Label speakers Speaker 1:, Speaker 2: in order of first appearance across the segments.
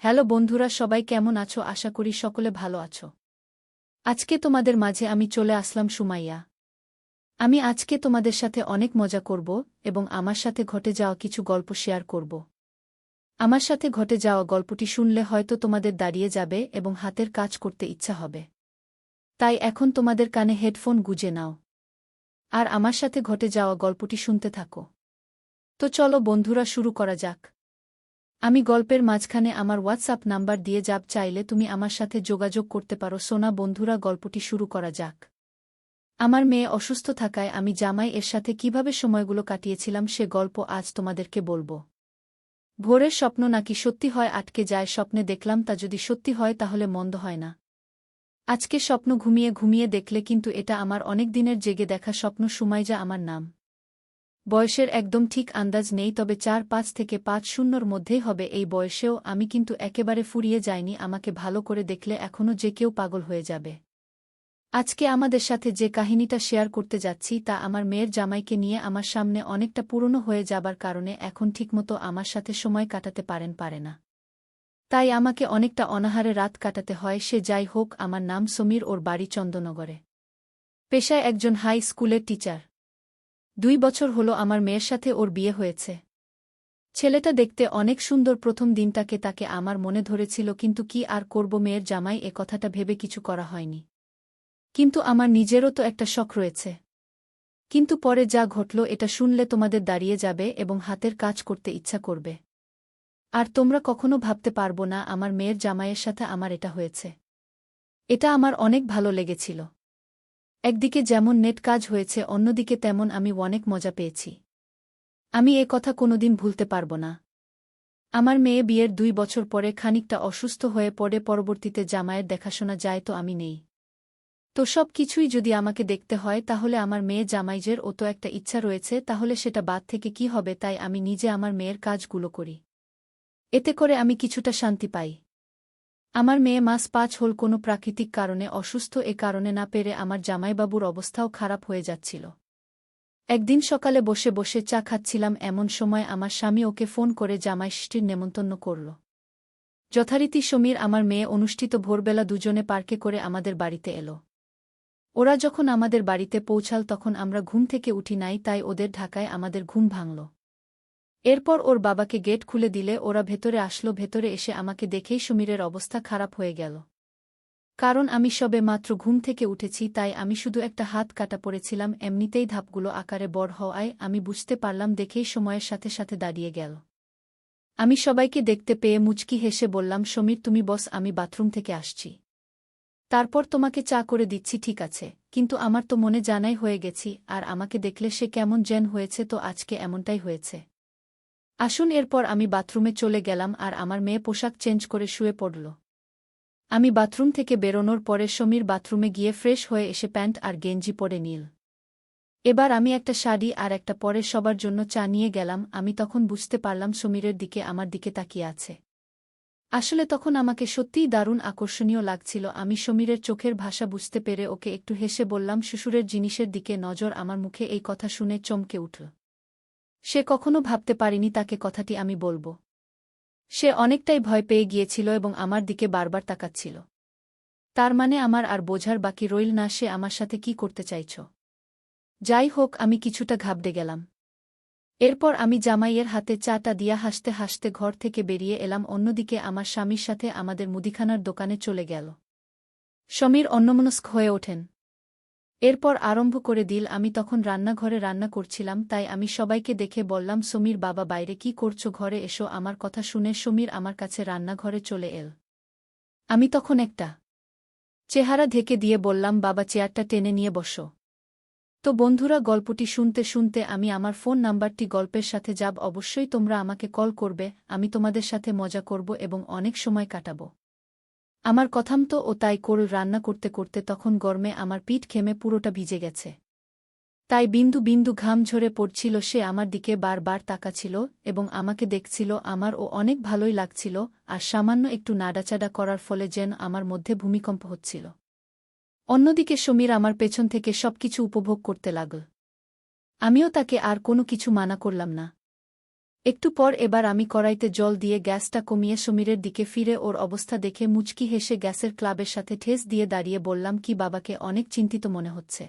Speaker 1: Hello বন্ধুরা, সবাই কেমন আছো? আশা করি সকলে ভালো আছো। আজকে তোমাদের মাঝে আমি চলে আসলাম সুমাইয়া। আমি আজকে তোমাদের সাথে অনেক মজা করব এবং আমার সাথে ঘটে যাওয়া কিছু গল্প শেয়ার করব। আমার সাথে ঘটে যাওয়া গল্পটি শুনলে হয়তো তোমাদের দাঁড়িয়ে যাবে এবং হাতের কাজ করতে ইচ্ছা হবে। তাই এখন তোমাদের কানে হেডফোন গুঁজে নাও আর আমার সাথে ঘটে যাওয়া গল্পটি শুনতে থাকো। তো চলো বন্ধুরা, শুরু করা যাক। আমি গল্পের মাঝখানে আমার হোয়াটসঅ্যাপ নাম্বার দিয়ে যাব, চাইলে তুমি আমার সাথে যোগাযোগ করতে পারো। সোনা বন্ধুরা, গল্পটি শুরু করা যাক। আমার মেয়ে অসুস্থ থাকায় আমি জামাই এর সাথে কিভাবে সময়গুলো কাটিয়েছিলাম সে গল্প আজ তোমাদেরকে বলবো। ভোরের স্বপ্ন নাকি সত্যি হয় আটকে যায়, স্বপ্নে দেখলাম তা যদি সত্যি হয় তাহলে মন্দ হয় না। আজকে স্বপ্ন ঘুমিয়ে ঘুমিয়ে দেখলে কিন্তু এটা আমার অনেক দিনের জেগে দেখা স্বপ্ন। সুমাইজা আমার নাম। বয়সের একদম ঠিক আন্দাজ নেই, তবে ৪-৫ থেকে ৫-০র মধ্যেই হবে। এই বয়সেও আমি কিন্তু একেবারে ফুরিয়ে যাইনি। আমাকে ভালো করে দেখলে এখনও যে কেউ পাগল হয়ে যাবে। আজকে আমাদের সাথে যে কাহিনীটা শেয়ার করতে যাচ্ছি তা আমার মেয়ের জামাইকে নিয়ে। আমার সামনে অনেকটা পুরনো হয়ে যাবার কারণে এখন ঠিকমতো আমার সাথে সময় কাটাতে পারে না। তাই আমাকে অনেকটা অনাহারে রাত কাটাতে হয়। সে যাই হোক, আমার নাম সমীর, ওর বাড়ি চন্দননগরে। পেশায় একজন হাই স্কুলের টিচার। ২ বছর হলো আমার মেয়ের সাথে ওর বিয়ে হয়েছে। ছেলেটা দেখতে অনেক সুন্দর। প্রথম দিনটাকে তাকে আমার মনে ধরেছিল, কিন্তু কি আর করব, মেয়ের জামাই এ কথাটা ভেবে কিছু করা হয়নি। কিন্তু আমার নিজেরও তো একটা শখ রয়েছে। কিন্তু পরে যা ঘটল এটা শুনলে তোমাদের দাঁড়িয়ে যাবে এবং হাতের কাজ করতে ইচ্ছা করবে। আর তোমরা কখনো ভাবতে পারবো না আমার মেয়ের জামাইয়ের সাথে আমার এটা হয়েছে। এটা আমার অনেক ভালো লেগেছিল। একদিকে যেমন নেট কাজ হয়েছে, অন্যদিকে তেমন আমি অনেক মজা পেয়েছি। আমি এ কথা কোনোদিন ভুলতে পারব না। আমার মেয়ে বিয়ের ২ বছর পরে খানিকটা অসুস্থ হয়ে পড়ে। পরবর্তীতে জামাইয়ের দেখাশোনা যায় তো আমি নেই। তো সব কিছুই যদি আমাকে দেখতে হয় তাহলে আমার মেয়ে জামাইজের ও তো একটা ইচ্ছা রয়েছে, তাহলে সেটা বাদ থেকে কি হবে। তাই আমি নিজে আমার মেয়ের কাজগুলো করি। এতে করে আমি কিছুটা শান্তি পাই। আমার মেয়ে মাস ৫ হল কোনো প্রাকৃতিক কারণে অসুস্থ। এ কারণে না পেরে আমার জামাইবাবুর অবস্থাও খারাপ হয়ে যাচ্ছিল। একদিন সকালে বসে বসে চা খাচ্ছিলাম, এমন সময় আমার স্বামী ওকে ফোন করে জামাই ষষ্ঠীর নেমন্তন্ন করল। যথারীতি সমীর আমার মেয়ে অনুষ্ঠিত ভোরবেলা দুজনে পার্কে করে আমাদের বাড়িতে এলো। ওরা যখন আমাদের বাড়িতে পৌঁছাল তখন আমরা ঘুম থেকে উঠি নাই, তাই ওদের ঢাকায় আমাদের ঘুম ভাঙল। এরপর ওর বাবাকে গেট খুলে দিলে ওরা ভেতরে আসলো। ভেতরে এসে আমাকে দেখেই সমীরের অবস্থা খারাপ হয়ে গেল। কারণ আমি সবে মাত্র ঘুম থেকে উঠেছি, তাই আমি শুধু একটা হাত কাটা পড়েছিলাম। এমনিতেই ধাপগুলো আকারে বড় হওয়ায় আমি বুঝতে পারলাম দেখেই সময়ের সাথে সাথে দাঁড়িয়ে গেল। আমি সবাইকে দেখতে পেয়ে মুচকি হেসে বললাম, সমীর তুমি বস, আমি বাথরুম থেকে আসছি। তারপর তোমাকে চা করে দিচ্ছি, ঠিক আছে? কিন্তু আমার তো মনে জানাই হয়ে গেছি, আর আমাকে দেখলে সে কেমন যেন হয়েছে, তো আজকে এমনটাই হয়েছে। আসুন। এরপর আমি বাথরুমে চলে গেলাম আর আমার মেয়ে পোশাক চেঞ্জ করে শুয়ে পড়ল। আমি বাথরুম থেকে বেরোনোর পরে সমীর বাথরুমে গিয়ে ফ্রেশ হয়ে এসে প্যান্ট আর গেঞ্জি পরে নিল। এবার আমি একটা শাড়ি আর একটা পরে সবার জন্য চা নিয়ে গেলাম। আমি তখন বুঝতে পারলাম সমীরের দিকে আমার দিকে তাকিয়ে আছে। আসলে তখন আমাকে সত্যিই দারুণ আকর্ষণীয় লাগছিল। আমি সমীরের চোখের ভাষা বুঝতে পেরে ওকে একটু হেসে বললাম, শ্বশুরের জিনিসের দিকে নজর। আমার মুখে এই কথা শুনে চমকে উঠল। সে কখনো ভাবতে পারেনি তাকে কথাটি আমি বলব। সে অনেকটাই ভয় পেয়ে গিয়েছিল এবং আমার দিকে বারবার তাকাচ্ছিল। তার মানে আমার আর বোঝার বাকি রইল না সে আমার সাথে কি করতে চাইছ। যাই হোক, আমি কিছুটা ঘাবড়ে গেলাম। এরপর আমি জামাইয়ের হাতে চাটা দিয়া হাসতে হাসতে ঘর থেকে বেরিয়ে এলাম। অন্যদিকে আমার স্বামীর সাথে আমাদের মুদিখানার দোকানে চলে গেল। সমীর অন্যমনস্ক হয়ে ওঠেন। এরপর আরম্ভ করে দিল। আমি তখন রান্নাঘরে রান্না করছিলাম, তাই আমি সবাইকে দেখে বললাম, সমীর বাবা বাইরে কি করছো, ঘরে এসো। আমার কথা শুনে সমীর আমার কাছে রান্নাঘরে চলে এল। আমি তখন একটা চেহারা ঢেকে দিয়ে বললাম, বাবা চেয়ারটা টেনে নিয়ে বসো। তো বন্ধুরা, গল্পটি শুনতে শুনতে আমি আমার ফোন নাম্বারটি গল্পের সাথে যাব। অবশ্যই তোমরা আমাকে কল করবে, আমি তোমাদের সাথে মজা করব এবং অনেক সময় কাটাব। আমার কথাম তো ও তাই করল। রান্না করতে করতে তখন গরমে আমার পিঠ ঘেমে পুরোটা ভিজে গেছে। তাই বিন্দু বিন্দু ঘাম ঝরে পড়ছিল। সে আমার দিকে বারবার তাকাছিল এবং আমাকে দেখছিল। আমার ও অনেক ভালোই লাগছিল, আর সামান্য একটু নাড়াচাড়া করার ফলে যেন আমার মধ্যে ভূমিকম্প হচ্ছিল। অন্যদিকে সমীর আমার পেছন থেকে সবকিছু উপভোগ করতে লাগল। আমিও তাকে আর কোনো কিছু মানা করলাম না। একটু পর এবার আমি কড়াইতে জল দিয়ে গ্যাসটা কমিয়ে সমীরের দিকে ফিরে ওর অবস্থা দেখে মুচকি হেসে গ্যাসের ক্লাবের সাথে ঠেস দিয়ে দাঁড়িয়ে বললাম, কি বাবাকে অনেক চিন্তিত মনে হচ্ছে।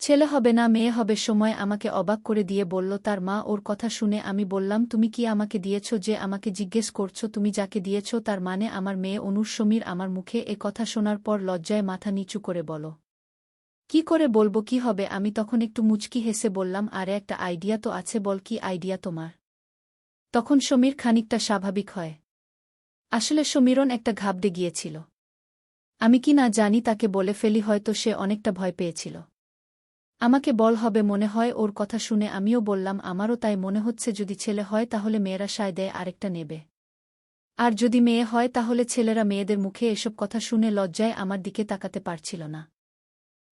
Speaker 1: ছেলে হবে না মেয়ে হবে? সময় আমাকে অবাক করে দিয়ে বলল তার মা। ওর কথা শুনে আমি বললাম, তুমি কি আমাকে দিয়েছ? যে আমাকে জিজ্ঞেস করছো? তুমি যাকে দিয়েছ তার মানে আমার মেয়ে অনুর। সমীর আমার মুখে এ কথা শোনার পর লজ্জায় মাথা নিচু করে বলো, কি করে বলবো কি হবে? আমি তখন একটু মুচকি হেসে বললাম, আরে একটা আইডিয়া তো আছে, বল কি আইডিয়া তোমার? তখন সমীর খানিকটা স্বাভাবিক হয়। আসলে সমীরন একটা ঘাবড়ে গিয়েছিল। আমি কি না জানি তাকে বলে ফেলি, হয়তো সে অনেকটা ভয় পেয়েছিল। আমাকে বল হবে মনে হয়। ওর কথা শুনে আমিও বললাম, আমারও তাই মনে হচ্ছে। যদি ছেলে হয় তাহলে মেয়েরা সায় দেয় আরেকটা নেবে, আর যদি মেয়ে হয় তাহলে ছেলেরা মেয়েদের মুখে এসব কথা শুনে লজ্জায় আমার দিকে তাকাতে পারছিল না।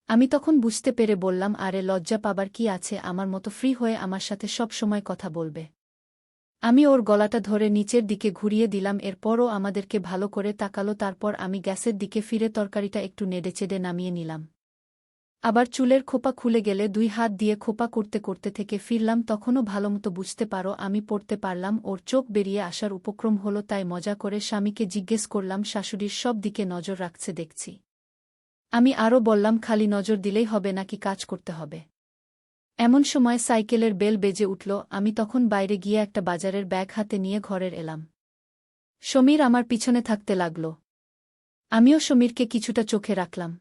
Speaker 1: আমি তখন বুঝতে পেরে বললাম, আরে লজ্জা পাবার কি আছে? আমার মতো ফ্রি হয়ে আমার সাথে সব সময় কথা বলবে। আমি ওর গলাটা ধরে নিচের দিকে ঘুরিয়ে দিলাম। এরপরও আমাদেরকে ভালো করে তাকালো। তারপর আমি গ্যাসের দিকে ফিরে তরকারিটা একটু নেড়েচেড়ে নামিয়ে নিলাম। আবার চুলের খোপা খুলে গেলে 2 হাত দিয়ে খোপা করতে করতে থেকে ফিরলাম। তখনও ভালোমতো বুঝতে পারো আমি পড়তে পারলাম। ওর চোখ বেরিয়ে আসার উপক্রম হলো, তাই মজা করে স্বামীকে জিজ্ঞেস করলাম, শাশুড়ির সব দিকে নজর রাখছে দেখছি। আমি আরও বললাম, খালি নজর দিলেই হবে নাকি কাজ করতে হবে? এমন সময় সাইকেলের বেল বেজে উঠল। আমি তখন বাইরে গিয়ে একটা বাজারের ব্যাগ হাতে নিয়ে ঘরের এলাম। সমীর আমার পিছনে থাকতে লাগল। আমিও সমীরকে কিছুটা চোখে রাখলাম।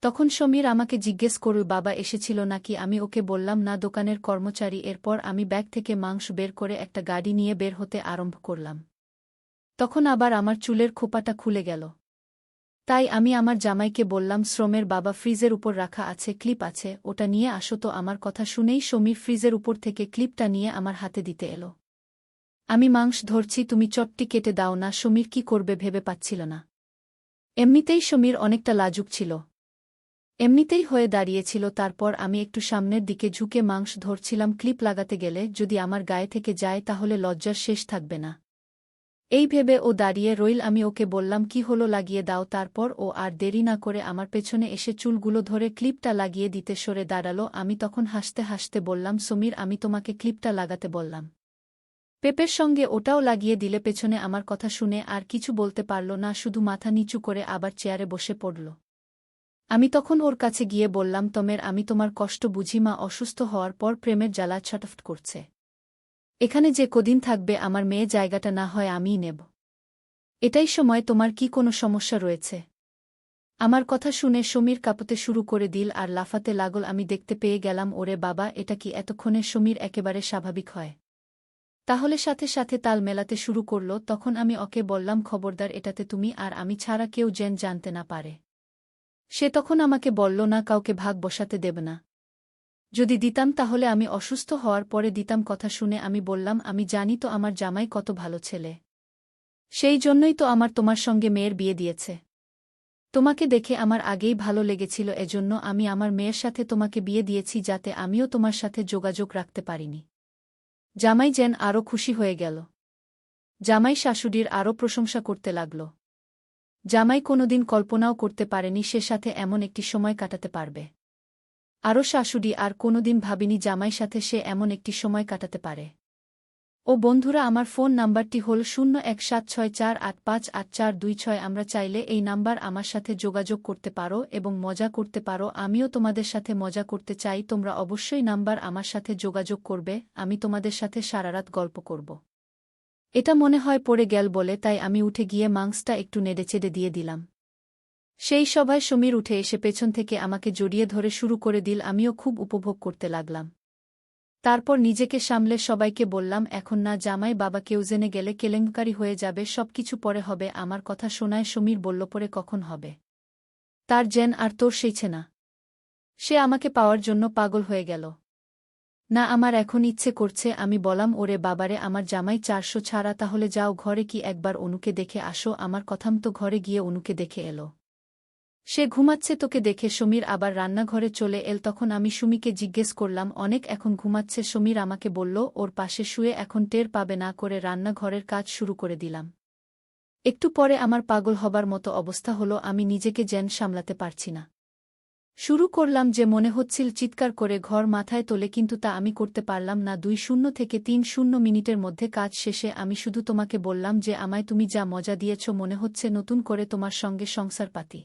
Speaker 1: তখন সমীর আমাকে জিজ্ঞেস করল, বাবা এসেছিল নাকি? আমি ওকে বললাম, না, দোকানের কর্মচারী। এরপর আমি ব্যাগ থেকে মাংস বের করে একটা গাড়ি নিয়ে বের হতে আরম্ভ করলাম। তখন আবার আমার চুলের খোপাটা খুলে গেল। তাই আমি আমার জামাইকে বললাম, শ্রমের বাবা, ফ্রিজের উপর রাখা আছে, ক্লিপ আছে, ওটা নিয়ে আসো তো। আমার কথা শুনেই সমীর ফ্রিজের উপর থেকে ক্লিপটা নিয়ে আমার হাতে দিতে এলো। আমি মাংস ধরছি, তুমি চটটি কেটে দাও না। সমীর কি করবে ভেবে পাচ্ছিল না। এমনিতেই সমীর অনেকটা লাজুক ছিল, এমনিতেই হয়ে দাঁড়িয়েছিল। তারপর আমি একটু সামনের দিকে ঝুঁকে মাংস ধরছিলাম। ক্লিপ লাগাতে গেলে যদি আমার গায়ে থেকে যায় তাহলে লজ্জার শেষ থাকবে না, এই ভেবে ও দাঁড়িয়ে রইল। আমি ওকে বললাম, কি হলো, লাগিয়ে দাও। তারপর ও আর দেরি না করে আমার পেছনে এসে চুলগুলো ধরে ক্লিপটা লাগিয়ে দিতে সরে দাঁড়ালো। আমি তখন হাসতে হাসতে বললাম, সমীর, আমি তোমাকে ক্লিপটা লাগাতে বললাম, পেপের সঙ্গে ওটাও লাগিয়ে দিলে। পেছনে আমার কথা শুনে আর কিছু বলতে পারল না, শুধু মাথা নিচু করে আবার চেয়ারে বসে পড়ল। আমি তখন ওর কাছে গিয়ে বললাম, তমের, আমি তোমার কষ্ট বুঝি। মা অসুস্থ হওয়ার পর প্রেমের জ্বালা ছটফট করছে। এখানে যে কদিন থাকবে আমার মেয়ে, জায়গাটা না হয় আমিই নেব। এটাই সময়। তোমার কি কোনো সমস্যা রয়েছে? আমার কথা শুনে সমীর কাঁপতে শুরু করে দিল আর লাফাতে লাগল। আমি দেখতে পেয়ে গেলাম, ওরে বাবা, এটা কি! এতক্ষণে সমীর একেবারে স্বাভাবিক হয়, তাহলে সাথে সাথে তাল মেলাতে শুরু করল। তখন আমি ওকে বললাম, খবরদার, এটাতে তুমি আর আমি ছাড়া কেউ যেন জানতে না পারে। সে তখন আমাকে বলল, না, কাউকে ভাগ বসাতে দেব না। যদি দিতাম তাহলে আমি অসুস্থ হওয়ার পরে দিতাম। কথা শুনে আমি বললাম, আমি জানি তো আমার জামাই কত ভালো ছেলে, সেই জন্যই তো আমার তোমার সঙ্গে মেয়ের বিয়ে দিয়েছে। তোমাকে দেখে আমার আগেই ভালো লেগেছিল, এজন্য আমি আমার মেয়ের সাথে তোমাকে বিয়ে দিয়েছি, যাতে আমিও তোমার সাথে যোগাযোগ রাখতে পারিনি। জামাই যেন আরও খুশি হয়ে গেল। জামাই শাশুড়ির আরও প্রশংসা করতে লাগল। জামাই কোনোদিন কল্পনাও করতে পারেনি সে সাথে এমন একটি সময় কাটাতে পারবে। আরও শাশুড়ি আর কোনোদিন ভাবিনি জামাই সাথে সে এমন একটি সময় কাটাতে পারে। ও বন্ধুরা, আমার ফোন নাম্বারটি হল 017648584226। আমরা চাইলে এই নাম্বার আমার সাথে যোগাযোগ করতে পারো এবং মজা করতে পারো। আমিও তোমাদের সাথে মজা করতে চাই। তোমরা অবশ্যই নাম্বার আমার সাথে যোগাযোগ করবে। আমি তোমাদের সাথে সারারাত গল্প করব। এটা মনে হয় পড়ে গেল বলে, তাই আমি উঠে গিয়ে মাংসটা একটু নেড়েচেড়ে দিয়ে দিলাম। সেই সভায় সমীর উঠে এসে পেছন থেকে আমাকে জড়িয়ে ধরে শুরু করে দিল। আমিও খুব উপভোগ করতে লাগলাম। তারপর নিজেকে সামলে সবাইকে বললাম, এখন না জামাই বাবা, কেউ জেনে গেলে কেলেঙ্কারি হয়ে যাবে, সবকিছু পরে হবে। আমার কথা শোনায় সমীর বলল, পরে কখন হবে? তার জেন আর তোর সেইছে না? সে আমাকে পাওয়ার জন্য পাগল হয়ে গেল। না, আমার এখন ইচ্ছে করছে। আমি বলাম, ওরে বাবারে, আমার জামাই 400 ছাড়া। তাহলে যাও ঘরে কি একবার অনুকে দেখে আসো। আমার কথামতো ঘরে গিয়ে অনুকে দেখে এলো। সে ঘুমাচ্ছে। তোকে দেখে সমীর আবার রান্নাঘরে চলে এল। তখন আমি সুমিকে জিজ্ঞেস করলাম, অনেক এখন ঘুমাচ্ছে? সমীর আমাকে বলল, ওর পাশে শুয়ে এখন টের পাবে না। করে রান্নাঘরের কাজ শুরু করে দিলাম। একটু পরে আমার পাগল হবার মতো অবস্থা হলো। আমি নিজেকে যেন সামলাতে পারছি না। শুরু করলাম যে মনে হচ্ছিল চিৎকার করে ঘর মাথায় তোলে, কিন্তু তা আমি করতে পারলাম না। ২-০ থেকে ৩-০ মিনিটের মধ্যে কাজ শেষে আমি শুধু তোমাকে বললাম যে আমায় তুমি যা মজা দিয়েছ, মনে হচ্ছে নতুন করে তোমার সঙ্গে সংসার পাতি।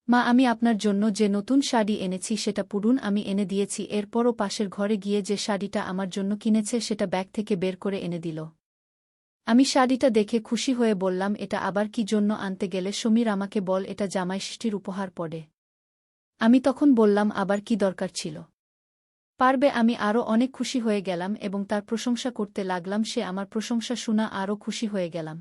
Speaker 1: মা, আমি আপনার জন্য যে নতুন শাড়ি এনেছি সেটা পুরুন আমি এনে দিয়েছি। এরপরও পাশের ঘরে গিয়ে যে শাড়িটা আমার জন্য কিনেছে সেটা ব্যাগ থেকে বের করে এনে দিল। আমি শাড়িটা দেখে খুশি হয়ে বললাম, এটা আবার কি জন্য আনতে গেলে? সমীর আমাকে বল, এটা জামাইষষ্ঠীর উপহার পড়ে। আমি তখন বললাম, আবার কি দরকার ছিল? পারবে? আমি আরও অনেক খুশি হয়ে গেলাম এবং তার প্রশংসা করতে লাগলাম। সে আমার প্রশংসা শুনা আরও খুশি হয়ে গেলাম।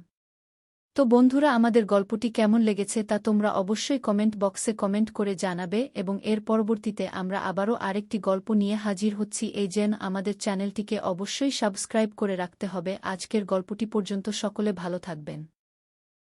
Speaker 1: তো বন্ধুরা, আমাদের গল্পটি কেমন লেগেছে তা তোমরা অবশ্যই কমেন্ট বক্সে কমেন্ট করে জানাবে এবং এর পরবর্তীতে আমরা আবারও আরেকটি গল্প নিয়ে হাজির হচ্ছি। এই জন্য আমাদের চ্যানেলটিকে অবশ্যই সাবস্ক্রাইব করে রাখতে হবে। আজকের গল্পটি পর্যন্ত সকলে ভালো থাকবেন।